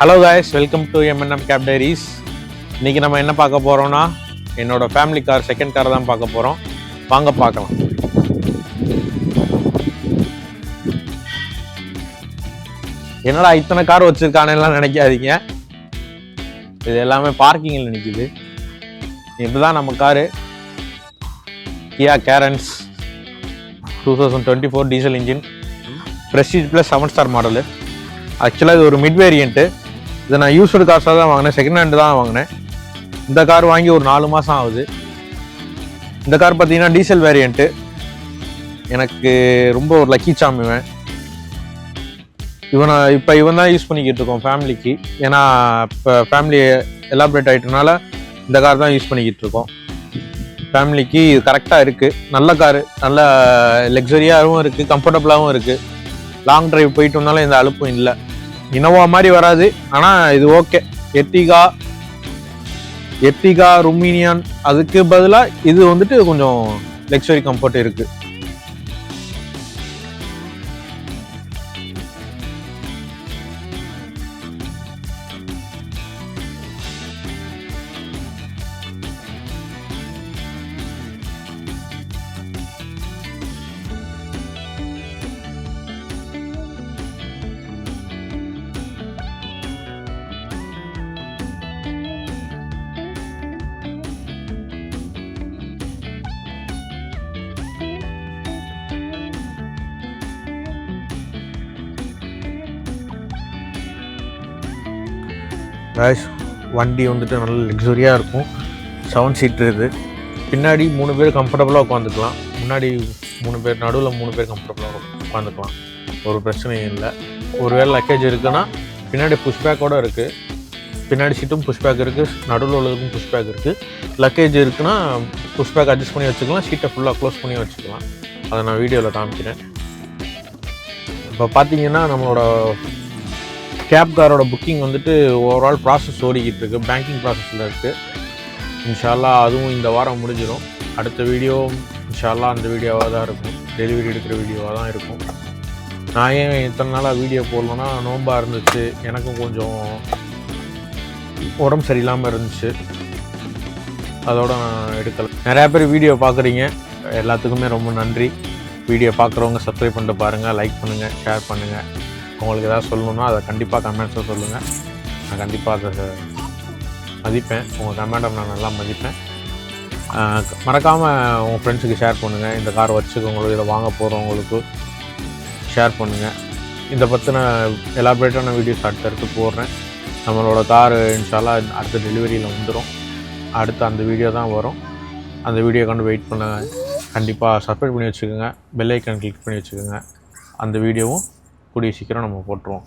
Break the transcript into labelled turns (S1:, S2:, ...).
S1: Hello guys, welcome to MNM cab diaries. இன்றைக்கி நம்ம என்ன பார்க்க போகிறோம்னா என்னோடய ஃபேமிலி கார், செகண்ட் கார் தான் பார்க்க போகிறோம். வாங்க பார்க்கலாம். என்னடா இத்தனை கார் வச்சுருக்கானெல்லாம் நினைக்காதீங்க. இது எல்லாமே பார்க்கிங்கில் நிற்கிது. இதுதான் நம்ம car, Kia Carens 2024 diesel engine, prestige plus 7 star model. ஆக்சுவலாக இது ஒரு மிட் வேரியண்ட்டு. இதை நான் யூஸ்டு கார்ஸாக தான் வாங்கினேன், செகண்ட் ஹேண்டு தான் வாங்கினேன். இந்த கார் வாங்கி ஒரு 4 மாதம் ஆகுது. இந்த கார் பார்த்தீங்கன்னா டீசல் வேரியண்ட்டு. எனக்கு ரொம்ப ஒரு லக்கி சாம் இவன் தான் யூஸ் பண்ணிக்கிட்டு இருக்கோம் ஃபேமிலிக்கு. ஏன்னா இப்போ ஃபேமிலி எலாபரேட் ஆகிட்டனால இந்த கார் தான் யூஸ் பண்ணிக்கிட்டு இருக்கோம் ஃபேமிலிக்கு. இது கரெக்டாக இருக்குது, நல்ல காரு, நல்ல லக்ஸரியாகவும் இருக்குது, கம்ஃபர்டபுளாகவும் இருக்குது. லாங் டிரைவ் போயிட்டு வந்தாலும் எந்த அலுப்பும் இல்லை. இனோவா மாதிரி வராது, ஆனால் இது ஓகே. எர்டிகா ருமீனியான் அதுக்கு பதிலாக இது வந்துட்டு கொஞ்சம் லக்ஸரி கம்ஃபர்ட் இருக்குது. காய்ஸ், வண்டி வந்துட்டு நல்ல லக்ஸரியாக இருக்கும். 7 சீட்ரு இது. பின்னாடி 3 பேர் கம்ஃபர்டபுளாக உட்காந்துக்கலாம். முன்னாடி 3 பேர், நடுவில் 3 பேர் கம்ஃபர்டபுளாக உட்காந்துக்கலாம். ஒரு பிரச்சனையும் இல்லை. ஒருவேளை லக்கேஜ் இருக்குன்னா பின்னாடி புஷ்பேக்கோடு இருக்குது. பின்னாடி சீட்டும் புஷ்பேக் இருக்குது, நடுவில் உள்ளதுக்கும் புஷ்பேக் இருக்குது. லக்கேஜ் இருக்குன்னா புஷ்பேக் அட்ஜஸ்ட் பண்ணி வச்சுக்கலாம், சீட்டை ஃபுல்லாக க்ளோஸ் பண்ணி வச்சுக்கலாம். அதை நான் வீடியோவில் காமிக்கிறேன். இப்போ பார்த்தீங்கன்னா நம்மளோட கேப் காரோட புக்கிங் வந்துட்டு ஓவரால் ப்ராசஸ் ஓடிக்கிட்டு இருக்குது, பேங்கிங் ப்ராசஸில் இருக்குது. இன்ஷால்லா அதுவும் இந்த வாரம் முடிஞ்சிடும். அடுத்த வீடியோ இன்ஷால்லா அந்த வீடியோவாக தான் இருக்கும், டெலிவரி எடுக்கிற வீடியோவாக தான் இருக்கும். நான் ஏன் இத்தனை நாளாக வீடியோ போடலன்னா, நோம்பாக இருந்துச்சு, எனக்கும் கொஞ்சம் உடம்பு சரியில்லாமல் இருந்துச்சு, அதோட நான் எடுக்கலை. நிறையா பேர் வீடியோ பார்க்குறீங்க, எல்லாத்துக்குமே ரொம்ப நன்றி. வீடியோ பார்க்குறவங்க சப்ஸ்கிரைப் பண்ணிட்டு பாருங்கள், லைக் பண்ணுங்கள், ஷேர் பண்ணுங்கள். உங்களுக்கு ஏதாவது சொல்லணுன்னா அதை கண்டிப்பாக கமெண்ட்ஸில் சொல்லுங்கள். நான் கண்டிப்பாக அதை மதிப்பேன். உங்கள் கமெண்ட்டை நான் நல்லா மதிப்பேன். மறக்காமல் உங்கள் ஃப்ரெண்ட்ஸுக்கு ஷேர் பண்ணுங்கள். இந்த கார் வச்சுக்கவங்களுக்கு, இதை வாங்க போகிறவங்களுக்கு ஷேர் பண்ணுங்கள். இதை பற்றின எலாபரேட்டான வீடியோஸ் அடுத்தடுத்து போடுறேன். நம்மளோட கார் இன்ஷால்லா அடுத்த டெலிவரியில் வந்துடும். அடுத்து அந்த வீடியோ தான் வரும். அந்த வீடியோ கண்டு வெயிட் பண்ண கண்டிப்பாக சப்ஸ்கிரைப் பண்ணி வச்சுக்கோங்க, பெல் ஐக்கான் கிளிக் பண்ணி வச்சுக்கோங்க. அந்த வீடியோவும் கூடிய சீக்கிரம் நம்ம போட்டுருவோம்.